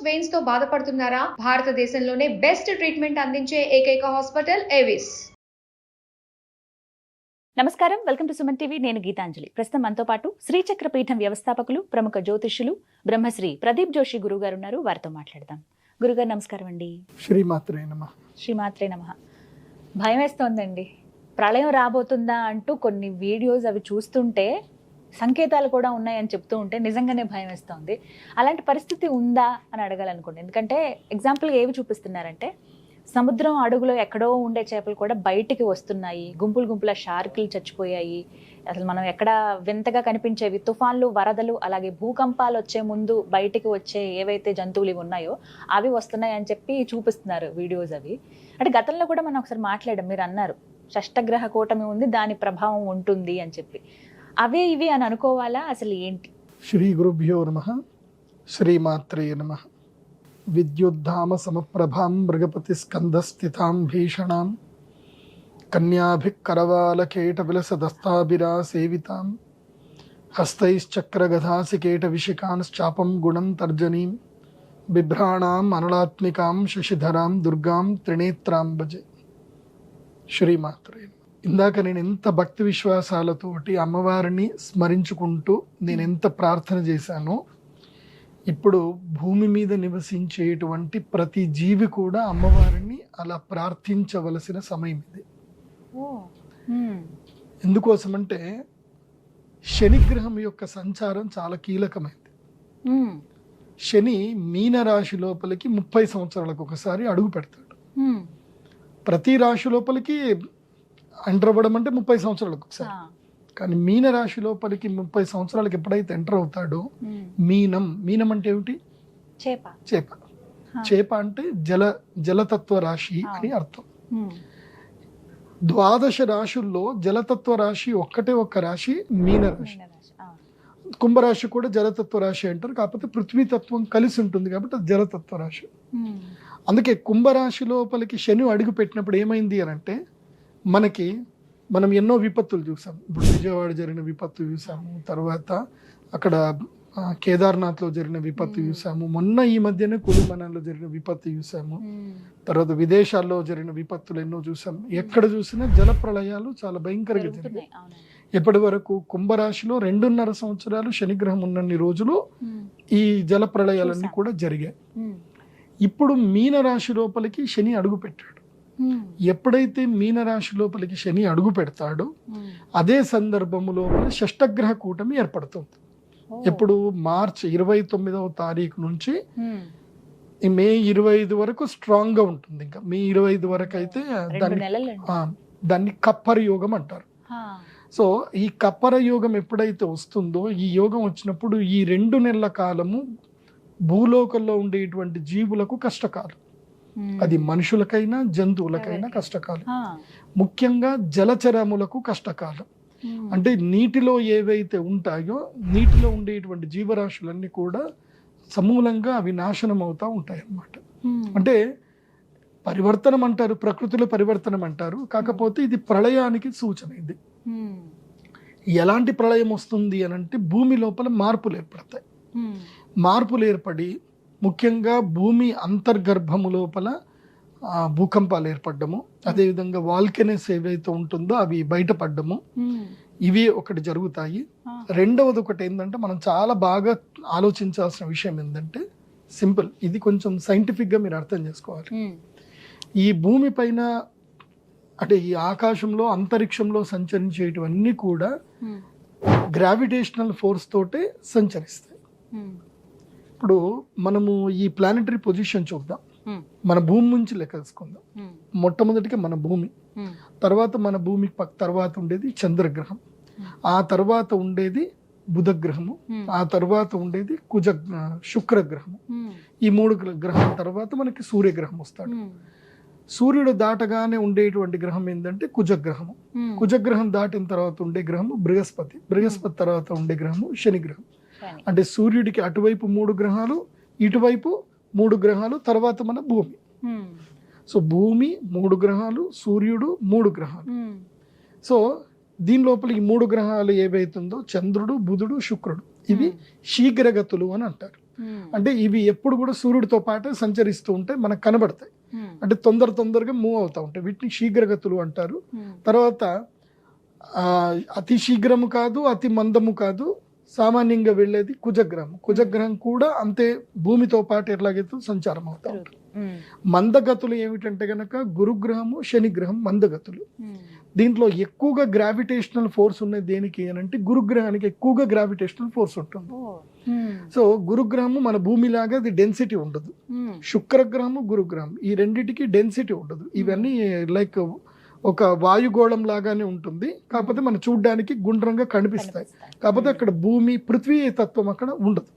Veins తో బాధపడుతున్నారా? భారతదేశంలోనే బెస్ట్ ట్రీట్మెంట్ అందించే ఏకైక హాస్పిటల్ ఏవిస్. నమస్కారం, వెల్కమ్ టు సుమన్ టీవీ. నేను గీతాంజలి. ప్రస్తుతం మనతో పాటు శ్రీచక్ర పీఠం వ్యవస్థాపకులు, ప్రముఖ జ్యోతిష్యులు బ్రహ్మశ్రీ ప్రదీప్ జోషి గురువు గారు ఉన్నారు. వారితో మాట్లాడదాం. గురుగారు నమస్కారం అండి. శ్రీమాత్రే నమః. శ్రీమాత్రే నమః. భయం వేస్తోందండి. ప్రళయం రాబోతుందా అంటూ కొన్ని వీడియోస్ అవి చూస్తుంటే సంకేతాలు కూడా ఉన్నాయని చెప్తూ ఉంటే నిజంగానే భయం వేస్తోంది. అలాంటి పరిస్థితి ఉందా అని అడగాలనుకోండి. ఎందుకంటే ఎగ్జాంపుల్గా ఏవి చూపిస్తున్నారంటే, సముద్రం అడుగులో ఎక్కడో ఉండే చేపలు కూడా బయటికి వస్తున్నాయి, గుంపులు గుంపుల షార్కులు చచ్చిపోయాయి. అసలు మనం ఎక్కడ వింతగా కనిపించేవి తుఫాన్లు, వరదలు, అలాగే భూకంపాలు వచ్చే ముందు బయటికి వచ్చే ఏవైతే జంతువులు ఇవి ఉన్నాయో అవి వస్తున్నాయి అని చెప్పి చూపిస్తున్నారు వీడియోస్ అవి. అంటే గతంలో కూడా మనం ఒకసారి మాట్లాడాం, మీరు అన్నారు షష్టగ్రహ కూటమి ఉంది, దాని ప్రభావం ఉంటుంది అని చెప్పి. అవే ఇవి అని అనుకోవాలా, అసలు ఏంటి? శ్రీ గురుభ్యో నమః. శ్రీమాత్రే నమః. విద్యుద్ధామ సమప్రభాం మృగపతి స్కందస్థితాం భీషణాం కన్యాభికరవాలకేట విలసదస్తాభిరా సేవితాం హస్తైశ్చక్రగధాసికేట విశికాంశ్చాపం గుణం తర్జనీం బిభ్రాణాం అనలాత్మికాం శశిధరాం దుర్గాం త్రినేత్రాం భజే. శ్రీమాత్రే. ఇందాక నేను ఎంత భక్తి విశ్వాసాలతోటి అమ్మవారిని స్మరించుకుంటూ నేను ఎంత ప్రార్థన చేశానో, ఇప్పుడు భూమి మీద నివసించేటువంటి ప్రతి జీవి కూడా అమ్మవారిని అలా ప్రార్థించవలసిన సమయం ఇది. ఎందుకోసమంటే శనిగ్రహం యొక్క సంచారం చాలా కీలకమైంది. శని మీనరాశి లోపలికి 30 సంవత్సరాలకు ఒకసారి అడుగు పెడతాడు. ప్రతి రాశి లోపలికి ఎంటర్ అవ్వడం అంటే 30 సంవత్సరాలకు ఒకసారి. కానీ మీనరాశి లోపలికి 30 సంవత్సరాలకు ఎప్పుడైతే ఎంటర్ అవుతాడో, మీనం అంటే ఏమిటి? చేప. చేప అంటే జలతత్వ రాశి అని అర్థం. 12 రాశుల్లో జలతత్వ రాశి ఒక్కటే ఒక్క రాశి మీనరాశి. కుంభరాశి కూడా జలతత్వ రాశి అంటారు, కాకపోతే పృథ్వీతత్వం కలిసి ఉంటుంది కాబట్టి అది జలతత్వ రాశి. అందుకే కుంభరాశి లోపలికి శని అడుగు పెట్టినప్పుడు ఏమైంది అని అంటే, మనం ఎన్నో విపత్తులు చూసాం. ఇప్పుడు విజయవాడ జరిగిన విపత్తు చూసాము, తర్వాత అక్కడ కేదార్నాథ్లో జరిగిన విపత్తు చూసాము, మొన్న ఈ మధ్యనే కులుమనాల్లో జరిగిన విపత్తు చూసాము, తర్వాత విదేశాల్లో జరిగిన విపత్తులు ఎన్నో చూసాము. ఎక్కడ చూసినా జల ప్రళయాలు చాలా భయంకరంగా జరిగాయి. ఎప్పటి వరకు కుంభరాశిలో 2.5 సంవత్సరాలు శనిగ్రహం ఉన్నన్ని రోజులు ఈ జల ప్రళయాలన్నీ కూడా జరిగాయి. ఇప్పుడు మీనరాశి లోపలికి శని అడుగు పెట్టాడు. ఎప్పుడైతే మీనరాశి లోపలికి శని అడుగు పెడతాడో అదే సందర్భంలో షష్టగ్రహ కూటమి ఏర్పడుతుంది. ఎప్పుడు మార్చి 29వ తారీఖు నుంచి మే 25 వరకు స్ట్రాంగ్ గా ఉంటుంది. ఇంకా మే 25 వరకు అయితే దాన్ని కప్పర యోగం అంటారు. సో ఈ కప్పర యోగం ఎప్పుడైతే వస్తుందో, ఈ యోగం వచ్చినప్పుడు ఈ 2 నెలల కాలము భూలోకంలో ఉండేటువంటి జీవులకు కష్టకాలం. అది మనుషులకైనా జంతువులకైనా కష్టకాలం. ముఖ్యంగా జలచరములకు కష్టకాలం. అంటే నీటిలో ఏవైతే ఉంటాయో, నీటిలో ఉండేటువంటి జీవరాశులన్నీ కూడా సమూలంగా అవి నాశనం అవుతూ ఉంటాయి అన్నమాట. అంటే పరివర్తనం అంటారు, ప్రకృతిలో పరివర్తనం అంటారు, కాకపోతే ఇది ప్రళయానికి సూచన. ఇది ఎలాంటి ప్రళయం వస్తుంది అని అంటే, భూమి లోపల మార్పులు ఏర్పడతాయి. మార్పులు ఏర్పడి ముఖ్యంగా భూమి అంతర్గర్భము లోపల భూకంపాలు ఏర్పడము, అదేవిధంగా వాల్కెనస్ ఏవైతే ఉంటుందో అవి బయటపడము, ఇవి ఒకటి జరుగుతాయి. రెండవది ఒకటి ఏంటంటే, మనం చాలా బాగా ఆలోచించాల్సిన విషయం ఏంటంటే, సింపుల్, ఇది కొంచెం సైంటిఫిక్గా మీరు అర్థం చేసుకోవాలి. ఈ భూమి పైన అంటే ఈ ఆకాశంలో అంతరిక్షంలో సంచరించేటివన్నీ కూడా గ్రావిటేషనల్ ఫోర్స్ తోటే సంచరిస్తాయి. ఇప్పుడు మనము ఈ ప్లానెటరీ పొజిషన్ చూద్దాం. మన భూమి నుంచి లెక్కేసుకుందాం. మొట్టమొదటిగా మన భూమి, తర్వాత మన భూమి తర్వాత ఉండేది చంద్రగ్రహం, ఆ తర్వాత ఉండేది బుధగ్రహము, ఆ తర్వాత ఉండేది శుక్రగ్రహము. ఈ 3 గ్రహం తర్వాత మనకి సూర్యగ్రహం వస్తాడు. సూర్యుడు దాటగానే ఉండేటువంటి గ్రహం ఏంటంటే కుజగ్రహము. కుజగ్రహం దాటిన తర్వాత ఉండే గ్రహము బృహస్పతి. బృహస్పతి తర్వాత ఉండే గ్రహము శనిగ్రహం. అంటే సూర్యుడికి అటువైపు 3 గ్రహాలు, ఇటువైపు 3 గ్రహాలు, తర్వాత మన భూమి. సో భూమి 3 గ్రహాలు, సూర్యుడు 3 గ్రహాలు. సో దీని లోపల ఈ 3 గ్రహాలు ఏవైతుందో చంద్రుడు, బుధుడు, శుక్రుడు, ఇవి శీఘ్రగతులు అని అంటారు. అంటే ఇవి ఎప్పుడు కూడా సూర్యుడితో పాటు సంచరిస్తూ ఉంటే మనకు కనబడతాయి. అంటే తొందరగా మూవ్ అవుతూ ఉంటాయి. వీటిని శీఘ్రగతులు అంటారు. తర్వాత అతి శీఘ్రము కాదు, అతి మందము కాదు, సామాన్యంగా వెళ్ళేది కుజగ్రహం. కుజగ్రహం కూడా అంతే భూమితో పాటు ఎట్లాగైతే సంచారం అవుతా ఉంటుంది. మందగతులు ఏమిటంటే గనక గురుగ్రహము, శనిగ్రహం మందగతులు. దీంట్లో ఎక్కువగా గ్రావిటేషనల్ ఫోర్స్ ఉన్నది దేనికి అని అంటే గురుగ్రహానికి ఎక్కువగా గ్రావిటేషనల్ ఫోర్స్ ఉంటుంది. సో గురుగ్రహము మన భూమిలాగా అది డెన్సిటీ ఉండదు. శుక్రగ్రహము, గురుగ్రహం ఈ రెండిటికి డెన్సిటీ ఉండదు. ఇవన్నీ లైక్ ఒక వాయుగోళం లాగానే ఉంటుంది, కాకపోతే మనం చూడడానికి గుండ్రంగా కనిపిస్తాయి. కాకపోతే అక్కడ భూమి, పృథ్వీ తత్వం అక్కడ ఉండదు.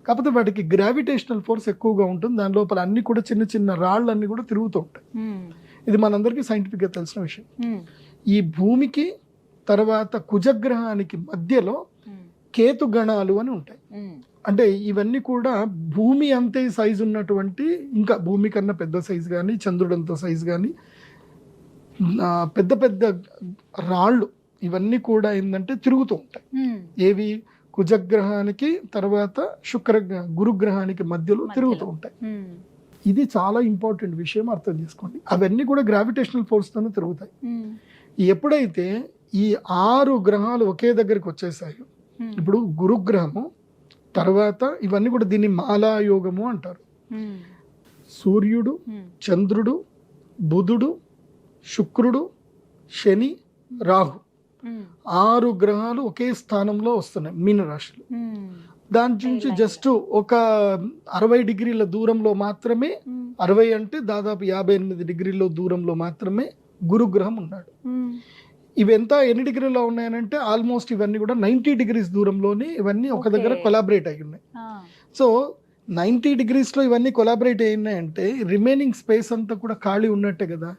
కాకపోతే వాటికి గ్రావిటేషనల్ ఫోర్స్ ఎక్కువగా ఉంటుంది. దాని లోపల అన్ని కూడా చిన్న చిన్న రాళ్ళు అన్ని కూడా తిరుగుతూ ఉంటాయి. ఇది మనందరికీ సైంటిఫిక్ గా తెలిసిన విషయం. ఈ భూమికి తర్వాత కుజగ్రహానికి మధ్యలో కేతు గణాలు అని ఉంటాయి. అంటే ఇవన్నీ కూడా భూమి అంతే సైజు ఉన్నటువంటి, ఇంకా భూమి కన్నా పెద్ద సైజు కానీ, చంద్రుడంత సైజు కానీ పెద్ద పెద్ద రాళ్ళు ఇవన్నీ కూడా ఏంటంటే తిరుగుతూ ఉంటాయి. ఏవి కుజగ్రహానికి తర్వాత గురుగ్రహానికి మధ్యలో తిరుగుతూ ఉంటాయి. ఇది చాలా ఇంపార్టెంట్ విషయం, అర్థం చేసుకోండి. అవన్నీ కూడా గ్రావిటేషనల్ ఫోర్స్ తోనే తిరుగుతాయి. ఎప్పుడైతే ఈ 6 గ్రహాలు ఒకే దగ్గరికి వచ్చేసాయో, ఇప్పుడు గురుగ్రహము తర్వాత ఇవన్నీ కూడా దీన్ని మాలాయోగము అంటారు. సూర్యుడు, చంద్రుడు, బుధుడు, శుక్రుడు, శని, రాహు 6 గ్రహాలు ఒకే స్థానంలో వస్తున్నాయి మీనరాశిలో. దాని నుంచి జస్ట్ ఒక 60 డిగ్రీల దూరంలో మాత్రమే, 60 అంటే దాదాపు 58 డిగ్రీల దూరంలో మాత్రమే గురుగ్రహం ఉన్నాడు. ఇవి ఎన్ని డిగ్రీలో ఉన్నాయనంటే ఆల్మోస్ట్ ఇవన్నీ కూడా 90 డిగ్రీస్ దూరంలోనే ఇవన్నీ ఒక దగ్గర కొలాబరేట్ అయి ఉన్నాయి. సో 90 డిగ్రీస్లో ఇవన్నీ కొలాబరేట్ అయినాయంటే రిమైనింగ్ స్పేస్ అంతా కూడా ఖాళీ ఉన్నట్టే కదా.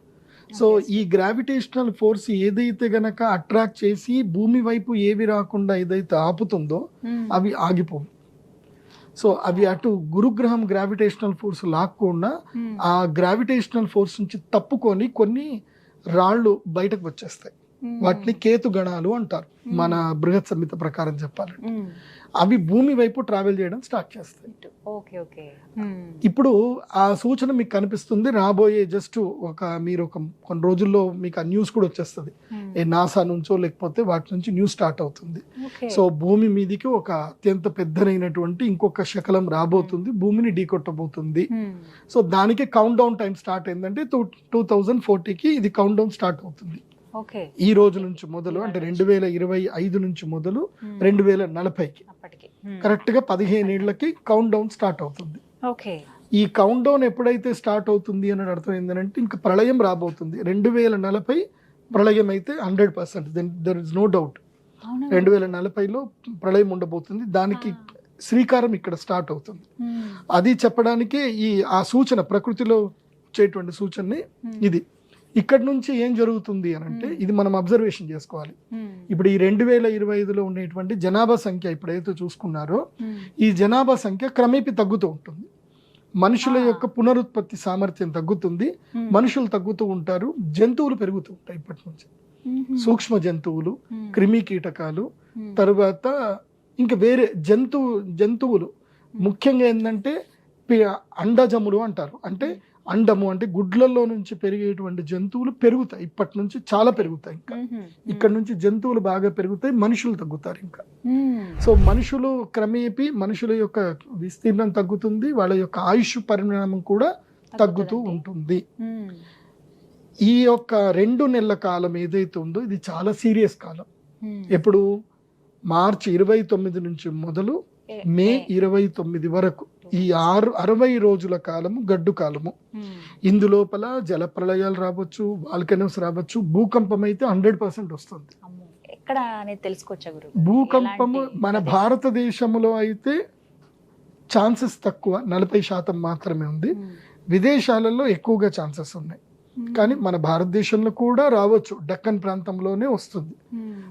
సో ఈ గ్రావిటేషనల్ ఫోర్స్ ఏదైతే గనక అట్రాక్ట్ చేసి భూమి వైపు ఏవి రాకుండా ఏదైతే ఆపుతుందో అవి ఆగిపోవు. సో అవి అటు గురుగ్రహం గ్రావిటేషనల్ ఫోర్స్ లాక్కుండా ఆ గ్రావిటేషనల్ ఫోర్స్ నుంచి తప్పుకొని కొన్ని రాళ్ళు బయటకు వచ్చేస్తాయి. వాటిని కేతు గణాలు అంటారు మన బృహత్ సంహిత ప్రకారం చెప్పాలంటే. అవి భూమి వైపు ట్రావెల్ చేయడం స్టార్ట్ చేస్తాయి. ఇప్పుడు ఆ సూచన మీకు కనిపిస్తుంది రాబోయే మీరు కొన్ని రోజుల్లో మీకు ఆ న్యూస్ కూడా వచ్చేస్తుంది. నాసా నుంచో లేకపోతే వాటి నుంచి న్యూస్ స్టార్ట్ అవుతుంది. సో భూమి మీదికి ఒక అత్యంత పెద్దనైనటువంటి ఇంకొక శకలం రాబోతుంది, భూమిని ఢీకొట్టబోతుంది. సో దానికి కౌంట్ డౌన్ టైం స్టార్ట్ అయిందంటే 2040కి ఇది కౌంట్ డౌన్ స్టార్ట్ అవుతుంది. ఈ రోజు నుంచి మొదలు, అంటే 2025 నుంచి మొదలు 2040కి కరెక్ట్ గా 15 ఏళ్లకి కౌంట్ డౌన్ స్టార్ట్ అవుతుంది. ఈ కౌంట్ డౌన్ ఎప్పుడైతే స్టార్ట్ అవుతుంది అని అర్థం ఏంటంటే ఇంకా ప్రళయం రాబోతుంది. 2040 ప్రళయం అయితే 100%, దెర్ ఇస్ నో డౌట్. 2040లో ప్రళయం ఉండబోతుంది. దానికి శ్రీకారం ఇక్కడ స్టార్ట్ అవుతుంది. అది చెప్పడానికి ఆ సూచన, ప్రకృతిలో వచ్చేటువంటి సూచనని ఇది. ఇక్కడ నుంచి ఏం జరుగుతుంది అని అంటే ఇది మనం అబ్జర్వేషన్ చేసుకోవాలి. ఇప్పుడు ఈ 2025లో ఉండేటువంటి జనాభా సంఖ్య ఇప్పుడైతే చూసుకున్నారో ఈ జనాభా సంఖ్య క్రమేపీ తగ్గుతూ ఉంటుంది. మనుషుల యొక్క పునరుత్పత్తి సామర్థ్యం తగ్గుతుంది, మనుషులు తగ్గుతూ ఉంటారు, జంతువులు పెరుగుతూ ఉంటాయి. ఇప్పటి నుంచి సూక్ష్మ జంతువులు, క్రిమి కీటకాలు, తర్వాత ఇంకా వేరే జంతువులు ముఖ్యంగా ఏంటంటే అండజములు అంటారు. అంటే అండము అంటే గుడ్లలో నుంచి పెరిగేటువంటి జంతువులు పెరుగుతాయి. ఇప్పటి నుంచి చాలా పెరుగుతాయి. ఇంకా ఇక్కడ నుంచి జంతువులు బాగా పెరుగుతాయి, మనుషులు తగ్గుతారు. ఇంకా సో మనుషులు క్రమేపీ మనుషుల యొక్క విస్తీర్ణం తగ్గుతుంది, వాళ్ళ యొక్క ఆయుష్ పరిణామం కూడా తగ్గుతూ ఉంటుంది. ఈ యొక్క 2 నెలల కాలం ఏదైతే ఉందో ఇది చాలా సీరియస్ కాలం. ఎప్పుడు మార్చి 29 నుంచి మొదలు మే 29 వరకు ఈ 60 రోజుల కాలము గడ్డు కాలము. ఇందులోపల జల ప్రళయాలు రావచ్చు, వాల్కనోస్ రావచ్చు, భూకంపం అయితే 100% వస్తుంది. ఎక్కడ అనేది తెలుసుకోవచ్చా గురు? భూకంపము మన భారతదేశంలో అయితే ఛాన్సెస్ తక్కువ, 40% మాత్రమే ఉంది. విదేశాలలో ఎక్కువగా ఛాన్సెస్ ఉన్నాయి. కానీ మన భారతదేశంలో కూడా రావచ్చు, డక్కన్ ప్రాంతంలోనే వస్తుంది.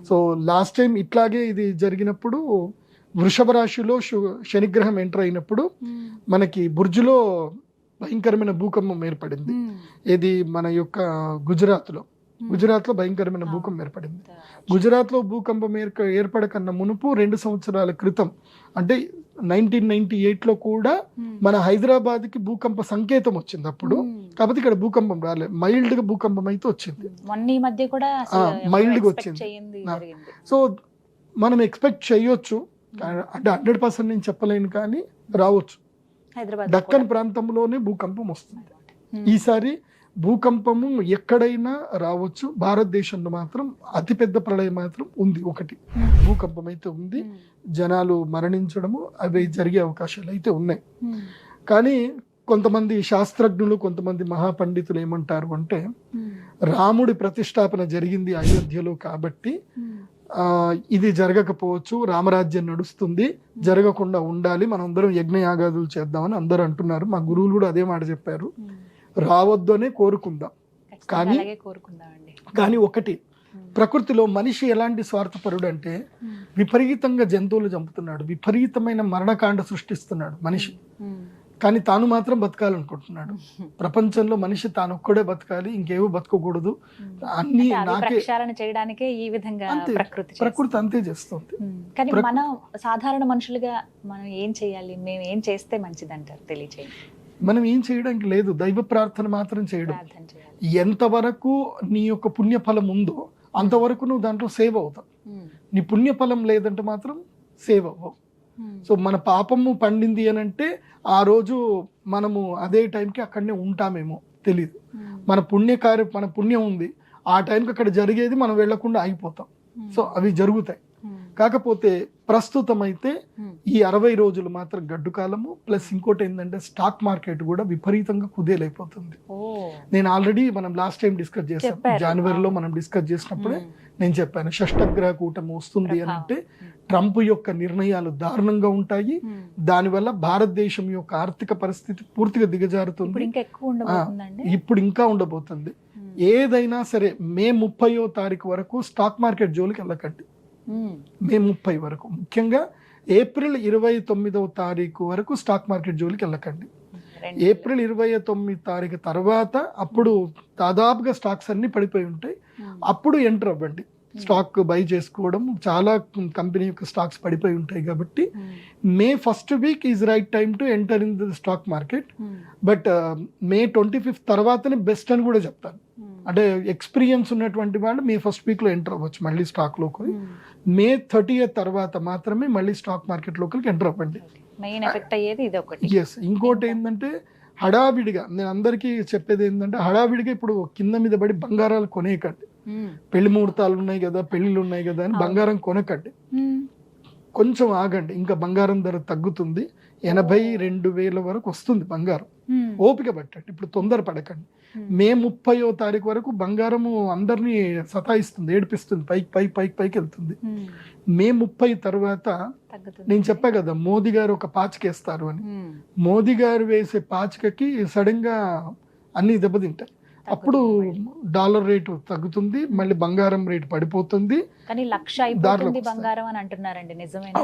సో లాస్ట్ టైం ఇట్లాగే ఇది జరిగినప్పుడు వృషభ రాశిలో శనిగ్రహం ఎంటర్ అయినప్పుడు మనకి బుర్జులో భయంకరమైన భూకంపం ఏర్పడింది. ఇది మన యొక్క గుజరాత్లో గుజరాత్లో భయంకరమైన భూకంపం ఏర్పడింది. గుజరాత్లో భూకంపం ఏర్పడకన్నా మునుపు 2 సంవత్సరాల క్రితం అంటే 1998లో కూడా మన హైదరాబాద్కి భూకంప సంకేతం వచ్చింది అప్పుడు. కాకపోతే ఇక్కడ భూకంపం రాలేదు, మైల్డ్గా భూకంపం అయితే వచ్చింది. మైల్డ్గా వచ్చింది. సో మనం ఎక్స్పెక్ట్ చేయొచ్చు అంటే 100% నేను చెప్పలేను, కానీ రావచ్చు. దక్కన్ ప్రాంతంలోనే భూకంపం వస్తుంది ఈసారి. భూకంపము ఎక్కడైనా రావచ్చు. భారతదేశంలో మాత్రం అతిపెద్ద ప్రళయం మాత్రం ఉంది, ఒకటి భూకంపం అయితే ఉంది. జనాలు మరణించడము అవి జరిగే అవకాశాలు అయితే ఉన్నాయి. కానీ కొంతమంది శాస్త్రజ్ఞులు, కొంతమంది మహాపండితులు ఏమంటారు అంటే, రాముడి ప్రతిష్టాపన జరిగింది అయోధ్యలో కాబట్టి ఇది జరగకపోవచ్చు, రామరాజ్యం నడుస్తుంది, జరగకుండా ఉండాలి, మనందరం యజ్ఞయాగాదులు చేద్దామని అందరూ అంటున్నారు. మా గురువులు కూడా అదే మాట చెప్పారు, రావద్దు అనే కోరుకుందాం. కానీ ఒకటి, ప్రకృతిలో మనిషి ఎలాంటి స్వార్థపరుడు అంటే విపరీతంగా జంతువులు చంపుతున్నాడు, విపరీతమైన మరణకాండ సృష్టిస్తున్నాడు మనిషి. కానీ తాను మాత్రం బతకాలనుకుంటున్నాడు. ప్రపంచంలో మనిషి తాను ఒక్కడే బతకాలి, ఇంకేవో బతకకూడదు, అన్ని నాకే చేయడానికే ఈ విధంగా ప్రకృతి అంతే చేస్తుంది. కానీ మనం సాధారణ మనుషులుగా మనం ఏం చేయాలి, మేము ఏం చేస్తే మంచిది అంటారు తెలియచేయండి. మనం ఏం చేయడానికి లేదు, దైవ ప్రార్థన మాత్రం చేయడం. ఎంతవరకు నీ యొక్క పుణ్యఫలం ఉందో అంతవరకు నువ్వు దాంట్లో సేవ్ అవుతావు. నీ పుణ్యఫలం లేదంటే మాత్రం సేవ్ అవ్వవు. సో మన పాపము పండింది అని అంటే ఆ రోజు మనము అదే టైంకి అక్కడనే ఉంటామేమో తెలియదు. మన పుణ్యం ఉంది, ఆ టైంకి అక్కడ జరిగేది మనం వెళ్లకుండా ఆగిపోతాం. సో అవి జరుగుతాయి. కాకపోతే ప్రస్తుతం అయితే ఈ 60 రోజులు మాత్రం గడ్డు కాలము. ప్లస్ ఇంకోటి ఏంటంటే స్టాక్ మార్కెట్ కూడా విపరీతంగా కుదేలైపోతుంది. నేను ఆల్రెడీ మనం లాస్ట్ టైం డిస్కస్ చేసాం, జనవరిలో మనం డిస్కస్ చేసినప్పుడే నేను చెప్పాను, షష్టగ్రహ కూటమి వస్తుంది అని అంటే ట్రంప్ యొక్క నిర్ణయాలు దారుణంగా ఉంటాయి. దానివల్ల భారతదేశం యొక్క ఆర్థిక పరిస్థితి పూర్తిగా దిగజారుతుంది. ఇప్పుడు ఇంకా ఉండబోతుంది. ఏదైనా సరే మే 30వ తారీఖు వరకు స్టాక్ మార్కెట్ జోలికి వెళ్ళకండి. మే 30 వరకు, ముఖ్యంగా ఏప్రిల్ 29వ తారీఖు వరకు స్టాక్ మార్కెట్ జోలికి వెళ్ళకండి. ఏప్రిల్ 29 తారీఖు తర్వాత అప్పుడు దాదాపుగా స్టాక్స్ అన్ని పడిపోయి ఉంటాయి, అప్పుడు ఎంటర్ అవ్వండి. స్టాక్ బై చేసుకోవడం, చాలా కంపెనీ యొక్క స్టాక్స్ పడిపోయి ఉంటాయి కాబట్టి May first week is right time to enter in the stock market. But May 25th తర్వాతనే బెస్ట్ అని కూడా చెప్తాను. అంటే ఎక్స్పీరియన్స్ ఉన్నటువంటి వాళ్ళు మే ఫస్ట్ వీక్లో ఎంటర్ అవ్వచ్చు మళ్ళీ స్టాక్లోకి. మే 30th తర్వాత మాత్రమే మళ్ళీ స్టాక్ మార్కెట్ లోకి ఎంటర్ అవ్వండి. ఎస్, ఇంకోటి ఏంటంటే హడావిడిగా నేను అందరికీ చెప్పేది ఏంటంటే, హడావిడిగా ఇప్పుడు కింద మీద పడి బంగారాలు కొనేయకండి. పెళ్లి ముహూర్తాలు ఉన్నాయి కదా, పెళ్లిళ్ళు ఉన్నాయి కదా అని బంగారం కొనకండి. కొంచెం ఆగండి, ఇంకా బంగారం ధర తగ్గుతుంది. 82,000 వరకు వస్తుంది బంగారం. ఓపిక పట్టండి, ఇప్పుడు తొందర పడకండి. మే 30వ తారీఖు వరకు బంగారము అందరినీ సతాయిస్తుంది, ఏడిపిస్తుంది, పైకి వెళ్తుంది. మే 30 తర్వాత నేను చెప్పా కదా, మోదీ గారు ఒక పాచికేస్తారు అని. మోదీ గారు వేసే పాచికకి సడన్ గా అన్ని దెబ్బతింటాయి. అప్పుడు డాలర్ రేటు తగ్గుతుంది, మళ్ళీ బంగారం రేటు పడిపోతుంది.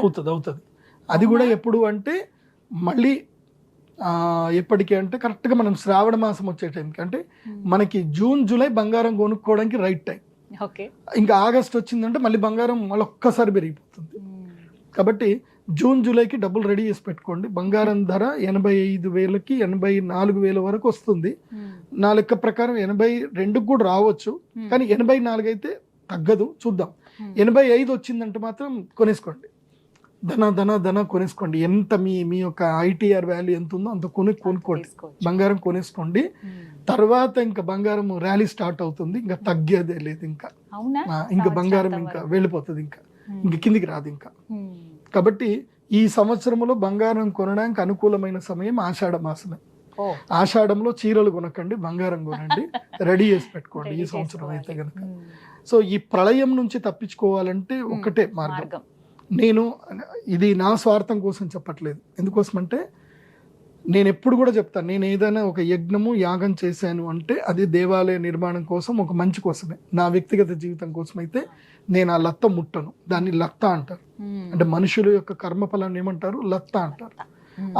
అవుతుంది. అది కూడా ఎప్పుడు అంటే మళ్ళీ ఎప్పటికీ అంటే కరెక్ట్గా మనం శ్రావణ మాసం వచ్చే టైంకి, అంటే మనకి జూన్ జూలై బంగారం కొనుక్కోవడానికి రైట్ టైం. ఇంకా ఆగస్ట్ వచ్చిందంటే మళ్ళీ బంగారం మళ్ళీ ఒక్కసారి పెరిగిపోతుంది. కాబట్టి జూన్ జూలైకి డబ్బులు రెడీ చేసి పెట్టుకోండి. బంగారం ధర 85,000కి 84,000 వరకు వస్తుంది. నా లెక్క ప్రకారం 82కి కూడా రావచ్చు, కానీ 84 అయితే తగ్గదు, చూద్దాం. 85 వచ్చిందంటే మాత్రం కొనేసుకోండి, ధన కొనేసుకోండి. ఎంత మీ యొక్క ఐటీఆర్ వాల్యూ ఎంత ఉందో అంత కొనుక్కోండి, బంగారం కొనేసుకోండి. తర్వాత ఇంకా బంగారం ర్యాలీ స్టార్ట్ అవుతుంది, ఇంకా తగ్గేదే లేదు. ఇంకా బంగారం ఇంకా వెళ్ళిపోతుంది, ఇంకా కిందికి రాదు ఇంకా. కాబట్టి ఈ సంవత్సరంలో బంగారం కొనడానికి అనుకూలమైన సమయం ఆషాఢ మాసమే. ఆషాఢంలో చీరలు కొనకండి, బంగారం కొనండి, రెడీ చేసి పెట్టుకోండి ఈ సంవత్సరం అయితే కనుక. సో ఈ ప్రళయం నుంచి తప్పించుకోవాలంటే ఒకటే మార్గం. ఇది నా స్వార్థం కోసం చెప్పట్లేదు. ఎందుకోసమంటే నేను ఎప్పుడు కూడా చెప్తాను, నేను ఏదైనా ఒక యజ్ఞము యాగం చేశాను అంటే అది దేవాలయ నిర్మాణం కోసం, ఒక మంచి కోసమే. నా వ్యక్తిగత జీవితం కోసం అయితే నేను ఆ లత్త ముట్టను. దాన్ని లత్త అంటారు. అంటే మనుషుల యొక్క కర్మఫలాన్ని ఏమంటారు? లత్త అంటారు.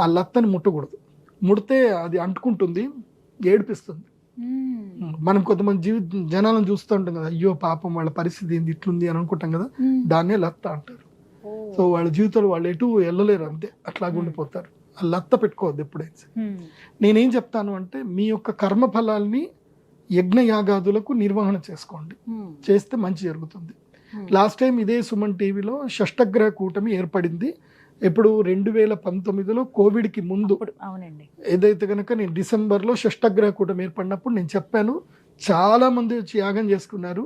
ఆ లత్తని ముట్టకూడదు. ముడితే అది అంటుకుంటుంది, ఏడిపిస్తుంది. మనం కొంతమంది జనాలను చూస్తూ ఉంటాం కదా, అయ్యో పాపం వాళ్ళ పరిస్థితి ఏంది ఇట్లుంది అని అనుకుంటాం కదా, దాన్నే లత్త అంటారు. సో వాళ్ళ జీవితంలో వాళ్ళు ఎటు వెళ్ళలేరు, అంతే అట్లాగే ఉండిపోతారు. ఆ లత్త పెట్టుకోవద్దు ఎప్పుడైతే. నేనేం చెప్తాను అంటే, మీ యొక్క కర్మ ఫలాల్ని యజ్ఞ యాగాదులకు నిర్వహణ చేసుకోండి, చేస్తే మంచి జరుగుతుంది. లాస్ట్ టైం ఇదే సుమన్ టీవీలో షష్టగ్రహ కూటమి ఏర్పడింది. ఇప్పుడు 2019లో కోవిడ్కి ముందు. అవునండి. ఏదైతే కనుక నేను డిసెంబర్లో షష్టగ్రహ కూటమి ఏర్పడినప్పుడు నేను చెప్పాను, చాలా మంది వచ్చి యాగం చేసుకున్నారు.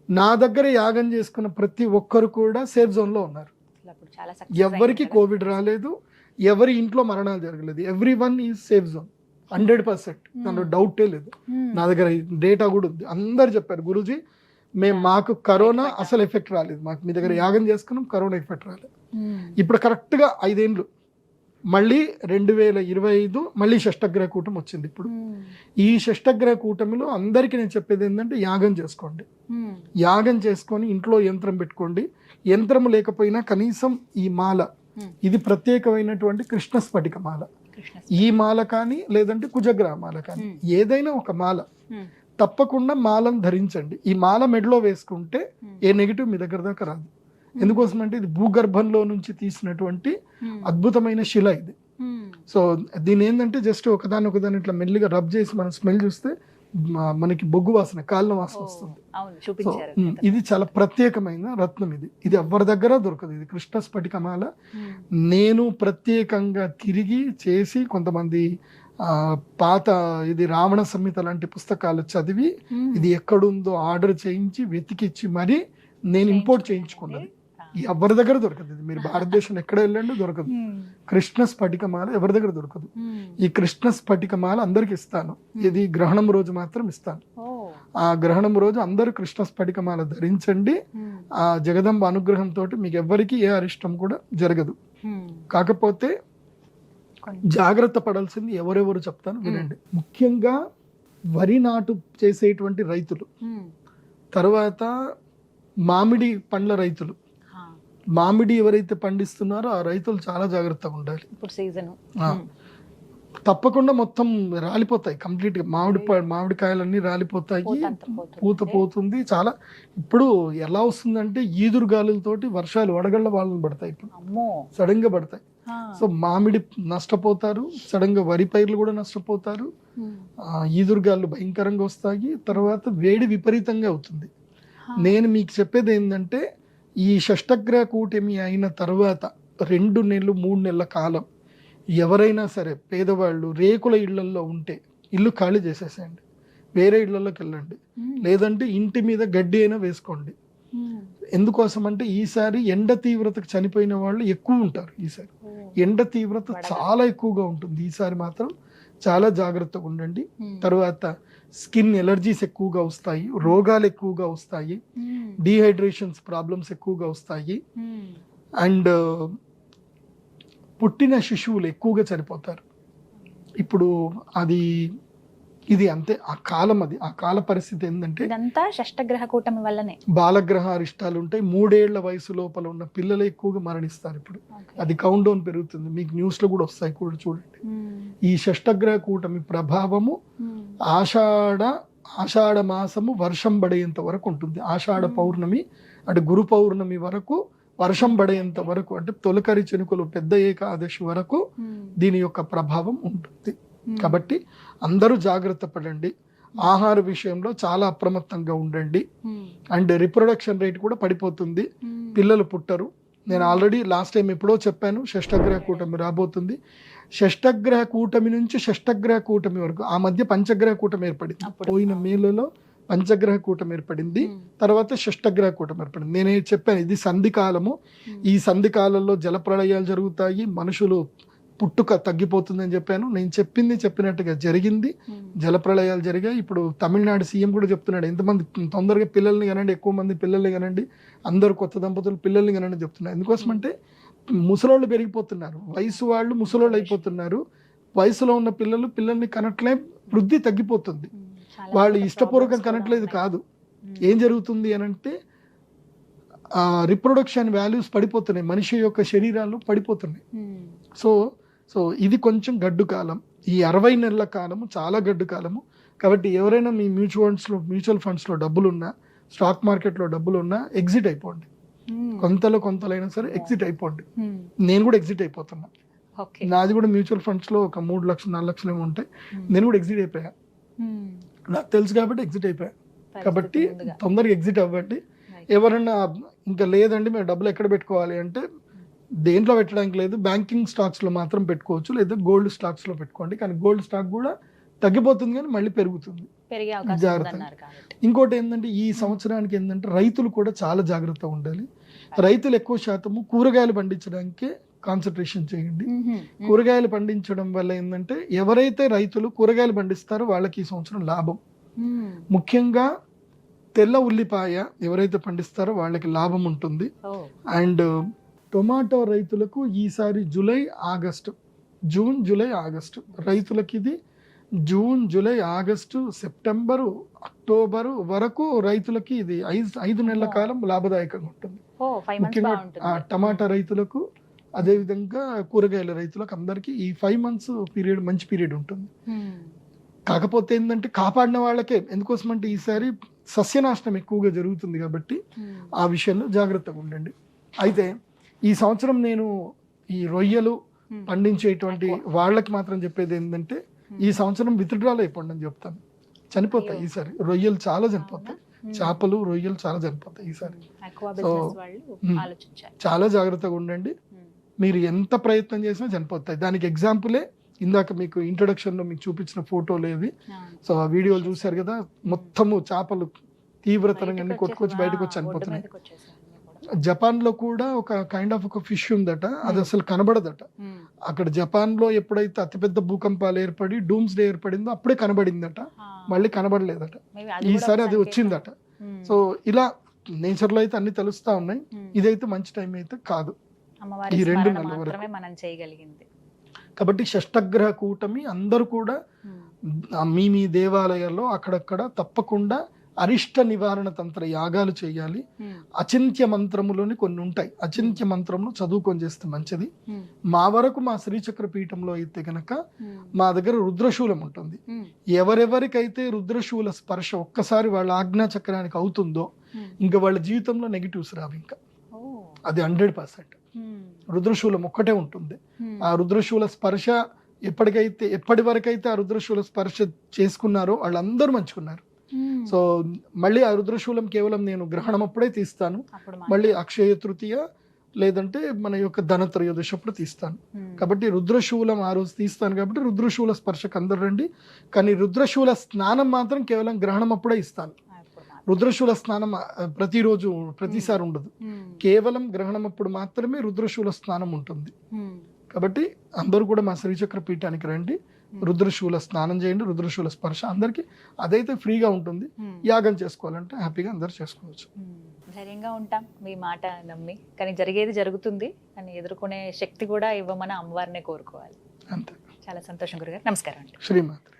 నా దగ్గర యాగం చేసుకున్న ప్రతి ఒక్కరు కూడా సేఫ్ జోన్లో ఉన్నారు. ఎవరికి కోవిడ్ రాలేదు, ఎవరి ఇంట్లో మరణాలు జరగలేదు. Every one is safe zone 100%. దాంట్లో డౌటే లేదు. నా దగ్గర డేటా కూడా ఉంది. అందరు చెప్పారు, గురూజీ మాకు కరోనా అసలు ఎఫెక్ట్ రాలేదు, మాకు మీ దగ్గర యాగం చేసుకున్నాం, కరోనా ఎఫెక్ట్ రాలేదు. ఇప్పుడు కరెక్ట్గా 5 ఏళ్ళు మళ్ళీ 2025 మళ్ళీ షష్టగ్రహ కూటమి వచ్చింది. ఇప్పుడు ఈ షష్టగ్రహ కూటమిలో అందరికీ నేను చెప్పేది ఏంటంటే, యాగం చేసుకోండి. యాగం చేసుకొని ఇంట్లో యంత్రం పెట్టుకోండి. యంత్రం లేకపోయినా కనీసం ఈ మాల, ఇది ప్రత్యేకమైనటువంటి కృష్ణ స్ఫటిక మాల, ఈ మాల కానీ లేదంటే కుజగ్రహ మాల కానీ ఏదైనా ఒక మాల తప్పకుండా మాలను ధరించండి. ఈ మాల మెడలో వేసుకుంటే ఏ నెగిటివ్ మీ దగ్గర దాకా రాదు. ఎందుకోసం అంటే ఇది భూగర్భంలో నుంచి తీసినటువంటి అద్భుతమైన శిల ఇది. సో దీని ఏంటంటే జస్ట్ ఒకదాని ఇట్లా మెల్లిగా రబ్ చేసి మనం స్మెల్ చూస్తే మనకి బొగ్గు వాసన, కాళ్ళ వాసన వస్తుంది. ఇది చాలా ప్రత్యేకమైన రత్నం. ఇది ఎవరి దగ్గర దొరకదు. ఇది కృష్ణ స్ఫటికమాల. నేను ప్రత్యేకంగా తిరిగి చేసి, కొంతమంది పాత ఇది రావణ సంహిత లాంటి పుస్తకాలు చదివి ఇది ఎక్కడుందో ఆర్డర్ చేయించి వెతికిచ్చి మరి నేను ఇంపోర్ట్ చేయించుకున్నది. ఎవరి దగ్గర దొరకదు. ఇది మీరు భారతదేశంలో ఎక్కడ వెళ్ళండి దొరకదు. కృష్ణ స్ఫటికమాల ఎవరి దగ్గర దొరకదు. ఈ కృష్ణ స్ఫటికమాల అందరికి ఇస్తాను. ఇది గ్రహణం రోజు మాత్రం ఇస్తాను. ఆ గ్రహణం రోజు అందరూ కృష్ణ స్ఫటికమాల ధరించండి. ఆ జగదంబ అనుగ్రహంతో మీకు ఎవ్వరికి ఏ అరిష్టం కూడా జరగదు. కాకపోతే జాగ్రత్త పడాల్సింది ఎవరెవరు చెప్తాను వినండి. ముఖ్యంగా వరి నాటు చేసేటువంటి రైతులు, తర్వాత మామిడి పండ్ల రైతులు, మామిడి ఎవరైతే పండిస్తున్నారో ఆ రైతులు చాలా జాగ్రత్తగా ఉండాలి. ఇప్పుడు సీజన్ తప్పకుండా మొత్తం రాలిపోతాయి కంప్లీట్ గా. మామిడికాయలన్నీ రాలిపోతాయి, పూత పోతుంది. చాలా ఇప్పుడు ఎలా వస్తుందంటే ఈదురు గాలులతోటి వర్షాలు వడగళ్ళ వాళ్ళని పడతాయి. ఇప్పుడు సడన్ గా పడతాయి. సో మామిడి నష్టపోతారు, సడన్ గా వరి పైర్లు కూడా నష్టపోతారు. ఈదురుగాళ్ళు భయంకరంగా వస్తాయి. తర్వాత వేడి విపరీతంగా అవుతుంది. నేను మీకు చెప్పేది ఏంటంటే, ఈ షష్టగ్రహ కూటమి అయిన తర్వాత 2 నెలలు 3 నెలల కాలం ఎవరైనా సరే పేదవాళ్ళు రేకుల ఇళ్లల్లో ఉంటే ఇల్లు ఖాళీ చేసేసేయండి, వేరే ఇళ్లలోకి వెళ్ళండి. లేదంటే ఇంటి మీద గడ్డి అయినా వేసుకోండి. ఎందుకోసం అంటే ఈసారి ఎండ తీవ్రతకు చనిపోయిన వాళ్ళు ఎక్కువ ఉంటారు. ఈసారి ఎండ తీవ్రత చాలా ఎక్కువగా ఉంటుంది. ఈసారి మాత్రం చాలా జాగ్రత్తగా ఉండండి. తర్వాత స్కిన్ ఎలర్జీస్ ఎక్కువగా వస్తాయి, రోగాలు ఎక్కువగా వస్తాయి, డీహైడ్రేషన్స్ ప్రాబ్లమ్స్ ఎక్కువగా వస్తాయి. అండ్ పుట్టిన శిశువులు ఎక్కువగా చనిపోతారు. ఇప్పుడు ఇది అంతే, ఆ కాలం అది, ఆ కాల పరిస్థితి ఏంటంటే ఇదంతా షష్టగ్రహ కూటమి వల్లనే. బాలగ్రహ అరిష్టాలు ఉంటాయి. 3 ఏళ్ల వయసు లోపల ఉన్న పిల్లలు ఎక్కువగా మరణిస్తారు. ఇప్పుడు అది కౌంట్ డౌన్ పెరుగుతుంది. మీకు న్యూస్ లో కూడా వస్తాయి, కూడా చూడండి. ఈ షష్టగ్రహ కూటమి ప్రభావము ఆషాఢ మాసము వర్షం పడేంత వరకు ఉంటుంది. ఆషాఢ పౌర్ణమి అంటే గురు పౌర్ణమి వరకు వర్షం పడేంత వరకు, అంటే తొలకరి చెనుకలు పెద్ద ఏకాదశి వరకు దీని యొక్క ప్రభావం ఉంటుంది. కాబట్టి అందరూ జాగ్రత్త పడండి. ఆహార విషయంలో చాలా అప్రమత్తంగా ఉండండి. అండ్ రిప్రొడక్షన్ రేట్ కూడా పడిపోతుంది, పిల్లలు పుట్టరు. నేను ఆల్రెడీ లాస్ట్ టైం ఎప్పుడో చెప్పాను, షష్టగ్రహ కూటమి రాబోతుంది. షష్టగ్రహ కూటమి నుంచి షష్టగ్రహ కూటమి వరకు ఆ మధ్య పంచగ్రహ కూటమి ఏర్పడింది. పోయిన మేలలో పంచగ్రహ కూటమి ఏర్పడింది, తర్వాత షష్టగ్రహ కూటమి ఏర్పడింది. నేనే చెప్పాను, ఇది సంధి కాలము. ఈ సంధి కాలంలో జలప్రళయాలు జరుగుతాయి, మనుషులు పుట్టుక తగ్గిపోతుందని చెప్పాను. నేను చెప్పినట్టుగా జరిగింది. జలప్రళయాలు జరిగాయి. ఇప్పుడు తమిళనాడు సీఎం కూడా చెప్తున్నాడు, ఎంతమంది తొందరగా పిల్లల్ని కనండి, ఎక్కువ మంది పిల్లల్ని కనండి, అందరూ కొత్త దంపతులు పిల్లల్ని కనండి చెప్తున్నారు. ఎందుకోసమంటే ముసలోళ్ళు పెరిగిపోతున్నారు, వయసు వాళ్ళు ముసలోళ్ళు అయిపోతున్నారు. వయసులో ఉన్న పిల్లల్ని కనట్లే, వృద్ధి తగ్గిపోతుంది. వాళ్ళు ఇష్టపూర్వకం కనట్లేదు కాదు. ఏం జరుగుతుంది అనంటే రిప్రొడక్షన్ వాల్యూస్ పడిపోతున్నాయి, మనిషి యొక్క శరీరాలు పడిపోతున్నాయి. సో ఇది కొంచెం గడ్డు కాలం. ఈ 60 నెలల కాలము చాలా గడ్డు కాలము. కాబట్టి ఎవరైనా మీ మ్యూచువల్ ఫండ్స్లో డబ్బులు ఉన్నా, స్టాక్ మార్కెట్లో డబ్బులు ఉన్నా ఎగ్జిట్ అయిపోండి. కొంతలైనా సరే ఎగ్జిట్ అయిపోండి. నేను కూడా ఎగ్జిట్ అయిపోతున్నా. నాది కూడా మ్యూచువల్ ఫండ్స్లో ఒక 3 లక్షలు 4 లక్షలు ఏమో ఉంటాయి. నేను కూడా ఎగ్జిట్ అయిపోయా. నాకు తెలుసు కాబట్టి ఎగ్జిట్ అయిపోయా. కాబట్టి తొందరగా ఎగ్జిట్ అవ్వండి. ఎవరన్నా ఇంకా లేదండి మేము డబ్బులు ఎక్కడ పెట్టుకోవాలి అంటే దేంట్లో పెట్టడానికి లేదు, బ్యాంకింగ్ స్టాక్స్లో మాత్రం పెట్టుకోవచ్చు, లేదా గోల్డ్ స్టాక్స్లో పెట్టుకోండి. కానీ గోల్డ్ స్టాక్ కూడా తగ్గిపోతుంది కానీ మళ్ళీ పెరుగుతుంది, జాగ్రత్త. ఇంకోటి ఏంటంటే ఈ సంవత్సరానికి ఏంటంటే రైతులు కూడా చాలా జాగ్రత్తగా ఉండాలి. రైతులు ఎక్కువ శాతము కూరగాయలు పండించడానికే కాన్సన్ట్రేషన్ చేయండి. కూరగాయలు పండించడం వల్ల ఏంటంటే ఎవరైతే రైతులు కూరగాయలు పండిస్తారో వాళ్ళకి ఈ సంవత్సరం లాభం. ముఖ్యంగా తెల్ల ఉల్లిపాయ ఎవరైతే పండిస్తారో వాళ్ళకి లాభం ఉంటుంది. అండ్ టొమాటో రైతులకు ఈసారి జూన్ జూలై ఆగస్టు రైతులకి ఇది June July August September October వరకు రైతులకి ఇది 5 నెలల కాలం లాభదాయకంగా ఉంటుంది. ముఖ్యంగా టమాటా రైతులకు, అదేవిధంగా కూరగాయల రైతులకు అందరికీ ఈ 5 months పీరియడ్ మంచి పీరియడ్ ఉంటుంది. కాకపోతే ఏంటంటే కాపాడిన వాళ్ళకే, ఎందుకోసం అంటే ఈసారి సస్యనాశనం ఎక్కువగా జరుగుతుంది కాబట్టి ఆ విషయంలో జాగ్రత్తగా ఉండండి. అయితే ఈ సంవత్సరం నేను ఈ రొయ్యలు పండించేటువంటి వాళ్ళకి మాత్రం చెప్పేది ఏంటంటే ఈ సంవత్సరం విత్డ్రాల్ అయిపోండి అని చెప్తాను. చనిపోతాయి ఈసారి రొయ్యలు, చాలా చనిపోతాయి. చేపలు, రొయ్యలు చాలా చనిపోతాయి ఈసారి. సో చాలా జాగ్రత్తగా ఉండండి. మీరు ఎంత ప్రయత్నం చేసినా చనిపోతాయి. దానికి ఎగ్జాంపులే ఇందాక మీకు ఇంట్రొడక్షన్లో మీకు చూపించిన ఫోటోలు ఏవి. సో ఆ వీడియోలు చూశారు కదా, మొత్తము చేపలు తీవ్రతరంగా అన్ని కొట్టుకొచ్చి బయటకు వచ్చి చనిపోతున్నాయి. జపాన్లో కూడా ఒక కైండ్ ఆఫ్ ఒక ఫిష్ ఉందట, అది అసలు కనబడదట. అక్కడ జపాన్లో ఎప్పుడైతే అతిపెద్ద భూకంపాలు ఏర్పడి డూమ్స్ డే ఏర్పడిందో అప్పుడే కనబడిందట, మళ్ళీ కనబడలేదట. ఈసారి అది వచ్చిందట. సో ఇలా నేచర్లో అయితే అన్ని తెలుస్తా ఉన్నాయి. ఇదైతే మంచి టైం అయితే కాదు ఈ 2 నెలల వరకు మనం చేయగలిగింది. కాబట్టి షష్టగ్రహ కూటమి అందరూ కూడా మీ దేవాలయాల్లో అక్కడక్కడ తప్పకుండా అరిష్ట నివారణ తంత్ర యాగాలు చేయాలి. అచింత్య మంత్రములోని కొన్ని ఉంటాయి, అచింత్య మంత్రములు చదువుకొని చేస్తే మంచిది. మా వరకు మా శ్రీచక్ర పీఠంలో అయితే గనక మా దగ్గర రుద్రశూలం ఉంటుంది. ఎవరెవరికైతే రుద్రశూల స్పర్శ ఒక్కసారి వాళ్ళ ఆజ్ఞా చక్రానికి అవుతుందో ఇంకా వాళ్ళ జీవితంలో నెగిటివ్స్ రావు. ఇంకా అది 100%. రుద్రశూలం ఒక్కటే ఉంటుంది. ఆ రుద్రశూల స్పర్శ ఎప్పటి వరకైతే ఆ రుద్రశూల స్పర్శ చేసుకున్నారో వాళ్ళందరూ మంచుకున్నారు. సో మళ్ళీ ఆ రుద్రశూలం కేవలం నేను గ్రహణం అప్పుడే తీస్తాను, మళ్ళీ అక్షయ తృతీయ లేదంటే మన యొక్క ధనత్రయోదశి అప్పుడు తీస్తాను. కాబట్టి రుద్రశూలం ఆ రోజు తీస్తాను కాబట్టి రుద్రశూల స్పర్శకు అందరు రండి. కానీ రుద్రశూల స్నానం మాత్రం కేవలం గ్రహణం అప్పుడే ఇస్తాను. రుద్రశూల స్నానం ప్రతిరోజు ప్రతిసారి ఉండదు, కేవలం గ్రహణం అప్పుడు మాత్రమే రుద్రశూల స్నానం ఉంటుంది. కాబట్టి అందరూ కూడా మా శ్రీచక్ర పీఠానికి రండి, రుద్రశూల స్నానం చేయండి, రుద్రశూల స్పర్శ అందరికి అదైతే ఫ్రీగా ఉంటుంది. యాగం చేసుకోవాలంటే హ్యాపీగా అందరు చేసుకోవచ్చు. ధైర్యంగా ఉంటాం మీ మాట నమ్మి. కానీ జరిగేది జరుగుతుంది, కానీ ఎదుర్కొనే శక్తి కూడా ఇవ్వమని అమ్మవారినే కోరుకోవాలి. అంతే. చాలా సంతోషం గురుగారు. నమస్కారం అండి. శ్రీమాత్రి.